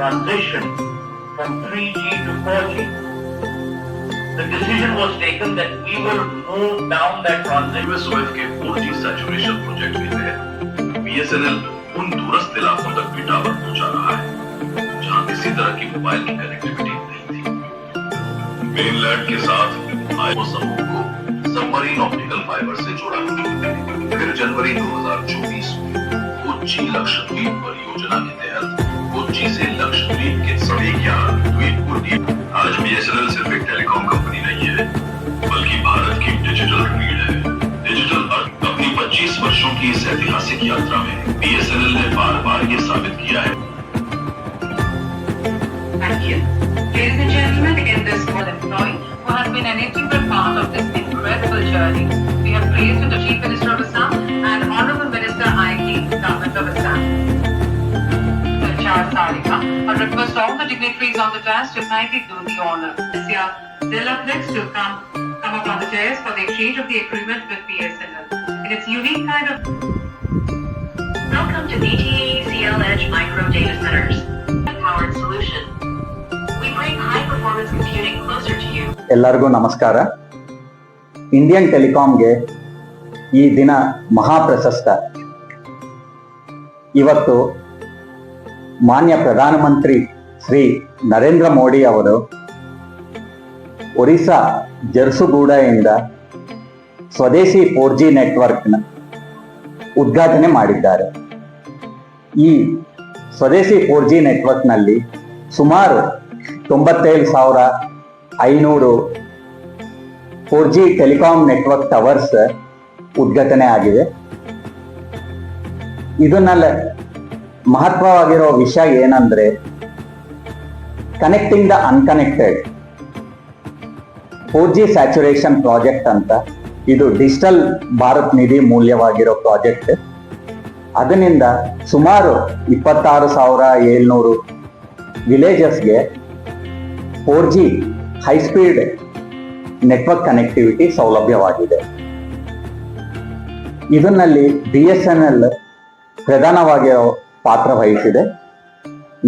transition from 3G to 4G. The decision was taken that we will move down that transition. USOF के 4G saturation project के तहत BSNL उन दूरस्थ इलाकों तक भी टावर पहुंचा रहा है जहां किसी तरह की मोबाइल की कनेक्टिविटी नहीं थी। मेनलैंड के साथ आईओ समूह को सबमरीन ऑप्टिकल फाइबर से जोड़ा। फिर जनवरी 2024 में कोच्चि लक्षद्वीप परियोजना के तहत कोच्चि से लक्षद्वीप के सभी 11 द्वीप को दिया। आज BSNL सिर्फ एक टेलीकॉम कंपनी नहीं है, बल्कि भारत की डिजिटल रीढ़ है। डिजिटल अर्थ अपनी 25 वर्षों की इस ऐतिहासिक यात्रा में BSNL ने बार-बार ये साबित किया है। Thank you. Ladies and gentlemen, in this small employee who has been an integral part of this incredible journey, we have praised the Chief Minister of Assam and Honorable Minister IT, Government of Assam. Sarika, I request all the dignitaries on the dais to kindly do the honor. This year, they'll up next to come up on the dais for the exchange of the agreement with BSNL. In its unique kind of... Welcome to BTAECL Edge Micro Data Centers. Powered solution. We bring high performance computing closer to you. ಎಲ್ಲರಿಗೂ ನಮಸ್ಕಾರ. Indian ಟೆಲಿಕಾಂಗೆ ಈ ದಿನ ಮಹಾಪ್ರಶಸ್ತ. ಇವತ್ತು ಮಾನ್ಯ ಪ್ರಧಾನಮಂತ್ರಿ ಶ್ರೀ ನರೇಂದ್ರ ಮೋದಿ ಅವರು ಒರಿಸ್ಸಾ ಜರ್ಸುಗೂಡದಿಂದ ಸ್ವದೇಶಿ 4G ನೆಟ್ವರ್ಕ್ನ ಉದ್ಘಾಟನೆ ಮಾಡಿದ್ದಾರೆ. ಈ ಸ್ವದೇಶಿ 4G ನೆಟ್ವರ್ಕ್ನಲ್ಲಿ ಸುಮಾರು 97,500 4G ಟೆಲಿಕಾಂ ನೆಟ್ವರ್ಕ್ ಟವರ್ಸ್ ಉದ್ಘಾಟನೆ ಆಗಿದೆ. ಇದನ್ನೆಲ್ಲ ಮಹತ್ವವಾಗಿರೋ ವಿಷಯ ಏನಂದ್ರೆ connecting the unconnected 4G saturation project ಅಂತ. ಇದು ಡಿಜಿಟಲ್ ಭಾರತ್ ನಿಧಿ ಮೂಲ್ಯವಾಗಿರೋ ಪ್ರಾಜೆಕ್ಟ್. ಅದರಿಂದ ಸುಮಾರು 26,700 ವಿಲೇಜಸ್ಗೆ 4G ಹೈಸ್ಪೀಡ್ ನೆಟ್ವರ್ಕ್ ಕನೆಕ್ಟಿವಿಟಿ ಸೌಲಭ್ಯವಾಗಿದೆ. ಇದರಲ್ಲಿ BSNL ಪ್ರಧಾನವಾಗಿರೋ ಪಾತ್ರ ವಹಿಸಿದೆ.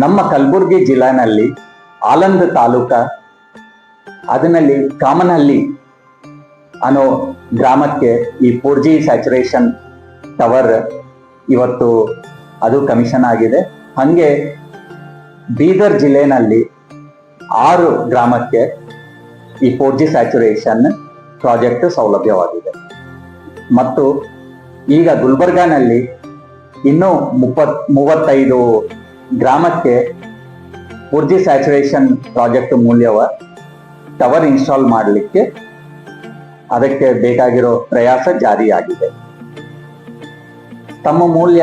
ನಮ್ಮ ಕಲಬುರಗಿ ಜಿಲ್ಲೆನಲ್ಲಿ ಆಲಂದ್ ತಾಲೂಕ ಅದರಲ್ಲಿ ಕಾಮನಹಳ್ಳಿ ಅನ್ನೋ ಗ್ರಾಮಕ್ಕೆ ಈ 4G ಸ್ಯಾಚುರೇಷನ್ ಟವರ್ ಇವತ್ತು ಅದು ಕಮಿಷನ್ ಆಗಿದೆ. ಹಾಗೆ ಬೀದರ್ ಜಿಲ್ಲೆನಲ್ಲಿ 6 ಗ್ರಾಮಕ್ಕೆ ಈ 4G ಸ್ಯಾಚುರೇಷನ್ ಪ್ರಾಜೆಕ್ಟ್ ಸೌಲಭ್ಯವಾಗಿದೆ. ಮತ್ತು ಈಗ ಗುಲ್ಬರ್ಗಾನಲ್ಲಿ ಇನ್ನೂ 35 ಗ್ರಾಮಕ್ಕೆ 4G ಸ್ಯಾಚುರೇಷನ್ ಪ್ರಾಜೆಕ್ಟ್ ಮೂಲ್ಯವ ಟವರ್ ಇನ್ಸ್ಟಾಲ್ ಮಾಡಲಿಕ್ಕೆ ಅದಕ್ಕೆ ಬೇಕಾಗಿರೋ ಪ್ರಯಾಸ ಜಾರಿಯಾಗಿದೆ. ತಮ್ಮ ಮೂಲ್ಯ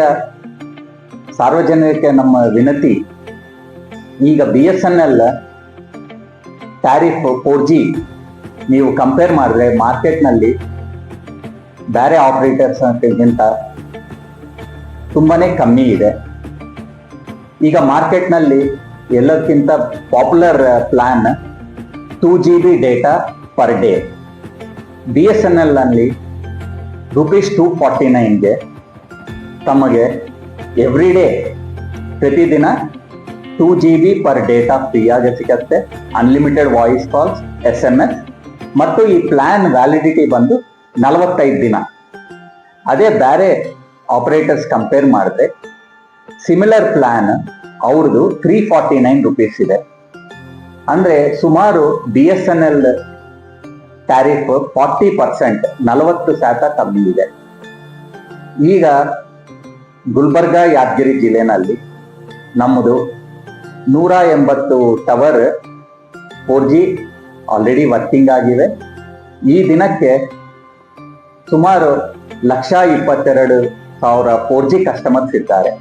ಸಾರ್ವಜನಿಕ ನಮ್ಮ ವಿನತಿ, ಈಗ BSNL ಟ್ಯಾರಿಫ್ 4G ನೀವು ಕಂಪೇರ್ ಮಾಡಿದ್ರೆ ಮಾರ್ಕೆಟ್ನಲ್ಲಿ ಬೇರೆ ಆಪರೇಟರ್ಸ್ಗಿಂತ ತುಂಬಾನೇ ಕಮ್ಮಿ ಇದೆ. ಈಗ ಮಾರ್ಕೆಟ್ನಲ್ಲಿ ಎಲ್ಲಕ್ಕಿಂತ popular plan 2GB data per day. BSNL ನಲ್ಲಿ ₹249ಗೆ ತಮಗೆ ಎವ್ರಿ ಡೇ ಪ್ರತಿದಿನ 2GB ಪರ್ ಡೇಟಾ ಫ್ರೀಯಾಗಿ ಸಿಗತ್ತೆ. ಅನ್ಲಿಮಿಟೆಡ್ ವಾಯ್ಸ್ ಕಾಲ್ಸ್, SMS ಮತ್ತು ಈ ಪ್ಲಾನ್ ವ್ಯಾಲಿಡಿಟಿ ಬಂದು 45 ದಿನ. ಅದೇ ಬೇರೆ ಆಪರೇಟರ್ಸ್ ಕಂಪೇರ್ ಮಾಡಿದ್ರೆ ಸಿಮಿಲರ್ ಪ್ಲಾನ್ ಅವ್ರದ್ದು ₹349 ಇದೆ. ಅಂದ್ರೆ ಸುಮಾರು BSNL ಟ್ಯಾರಿಫ್ 40%, 40% ಕಮ್ಮಿ ಇದೆ. ಈಗ ಗುಲ್ಬರ್ಗಾ ಯಾದಗಿರಿ ಜಿಲ್ಲೆನಲ್ಲಿ ನಮ್ಮದು 180 ಟವರ್ 4G ಆಲ್ರೆಡಿ ವರ್ಕಿಂಗ್ ಆಗಿವೆ. ಈ ದಿನಕ್ಕೆ ಸುಮಾರು 122,000 4G ಕಸ್ಟಮರ್ಸ್ ಇದ್ದಾರೆ.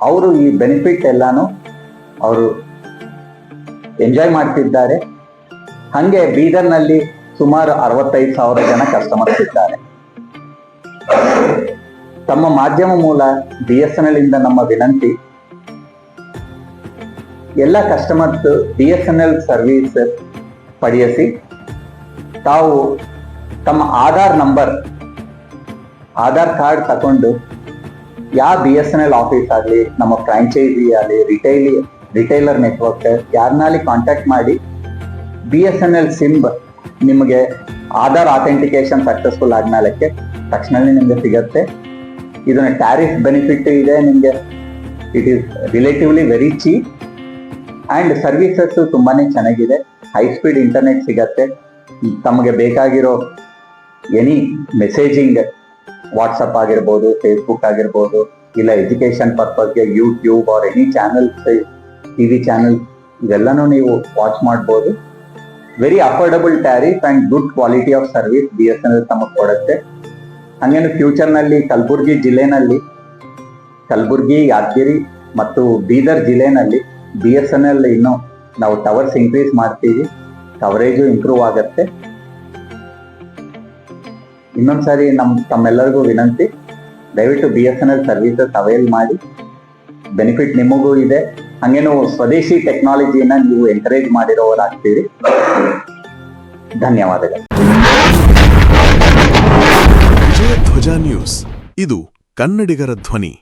ಅವರು ಈ ಬೆನಿಫಿಟ್ ಎಲ್ಲಾನು ಅವರು ಎಂಜಾಯ್ ಮಾಡ್ತಿದ್ದಾರೆ. ಹಾಗೆ ಬೀದರ್ನಲ್ಲಿ ಸುಮಾರು 65,000 ಜನ ಕಸ್ಟಮರ್ಸ್ ಇದ್ದಾರೆ. ತಮ್ಮ ಮಾಧ್ಯಮ ಮೂಲ BSNL ಇಂದ ನಮ್ಮ ವಿನಂತಿ, ಎಲ್ಲ ಕಸ್ಟಮರ್ಸ್ BSNL ಸರ್ವಿಸ್ ಪಡೆಯಿಸಿ ತಾವು ತಮ್ಮ ಆಧಾರ್ ಕಾರ್ಡ್ ತಕೊಂಡು ಯಾವ BSNL ಆಫೀಸ್ ಆಗಲಿ, ನಮ್ಮ ಫ್ರಾಂಚೈಸಿ ಆಗಲಿ, ರಿಟೈಲ್ ರಿಟೈಲರ್ ನೆಟ್ವರ್ಕ್ ಯಾರನ್ನಾಲಿ ಕಾಂಟ್ಯಾಕ್ಟ್ ಮಾಡಿ BSNL ಸಿಮ್ ನಿಮಗೆ ಆಧಾರ್ ಅಥೆಂಟಿಕೇಶನ್ ಸಕ್ಸಸ್ಫುಲ್ ಆದ್ಮೇಲಕ್ಕೆ ತಕ್ಷಣನೇ ನಿಮಗೆ ಸಿಗತ್ತೆ. ಇದನ್ನ ಟ್ಯಾರಿಫ್ ಬೆನಿಫಿಟ್ ಇದೆ ನಿಮಗೆ. It is relatively very cheap and services ತುಂಬಾನೇ ಚೆನ್ನಾಗಿದೆ. ಹೈ ಸ್ಪೀಡ್ ಇಂಟರ್ನೆಟ್ ಸಿಗತ್ತೆ. ತಮಗೆ ಬೇಕಾಗಿರೋ ಎನಿ ಮೆಸೇಜಿಂಗ್ ವಾಟ್ಸಪ್ ಆಗಿರ್ಬೋದು, ಫೇಸ್ಬುಕ್ ಆಗಿರ್ಬೋದು, ಇಲ್ಲ ಎಜುಕೇಶನ್ ಪರ್ಪಸ್ಗೆ YouTube or any channels, TV channel ಇವೆಲ್ಲನೂ ನೀವು ವಾಚ್ ಮಾಡ್ಬೋದು. Very affordable tariff and good quality of service BSNL ತಮಗೆ ಕೊಡುತ್ತೆ. ಹಾಗೇನು ಫ್ಯೂಚರ್ನಲ್ಲಿ ಕಲಬುರ್ಗಿ ಜಿಲ್ಲೆನಲ್ಲಿ, ಕಲಬುರ್ಗಿ, ಯಾದಗಿರಿ ಮತ್ತು ಬೀದರ್ ಜಿಲ್ಲೆನಲ್ಲಿ BSNL ಇನ್ನು ನಾವು ಟವರ್ಸ್ ಇನ್ಕ್ರೀಸ್ ಮಾಡ್ತೀವಿ, ಕವರೇಜು ಇಂಪ್ರೂವ್ ಆಗುತ್ತೆ. ಇನ್ನೊಂದ್ಸಾರಿ ತಮ್ಮೆಲ್ಲರಿಗೂ ವಿನಂತಿ, ದಯವಿಟ್ಟು BSNL ಸರ್ವಿಸಸ್ ಅವೈಲ್ ಮಾಡಿ. ಬೆನಿಫಿಟ್ ನಿಮಗೂ ಇದೆ. ಹಂಗೇನು ಸ್ವದೇಶಿ ಟೆಕ್ನಾಲಜಿನ ನೀವು ಎನ್ಕರೇಜ್ ಮಾಡಿರೋರಾಗ್ತೀರಿ. ಧನ್ಯವಾದಗಳು. ವಿಜಯ ಧ್ವಜ ನ್ಯೂಸ್, ಇದು ಕನ್ನಡಿಗರ ಧ್ವನಿ.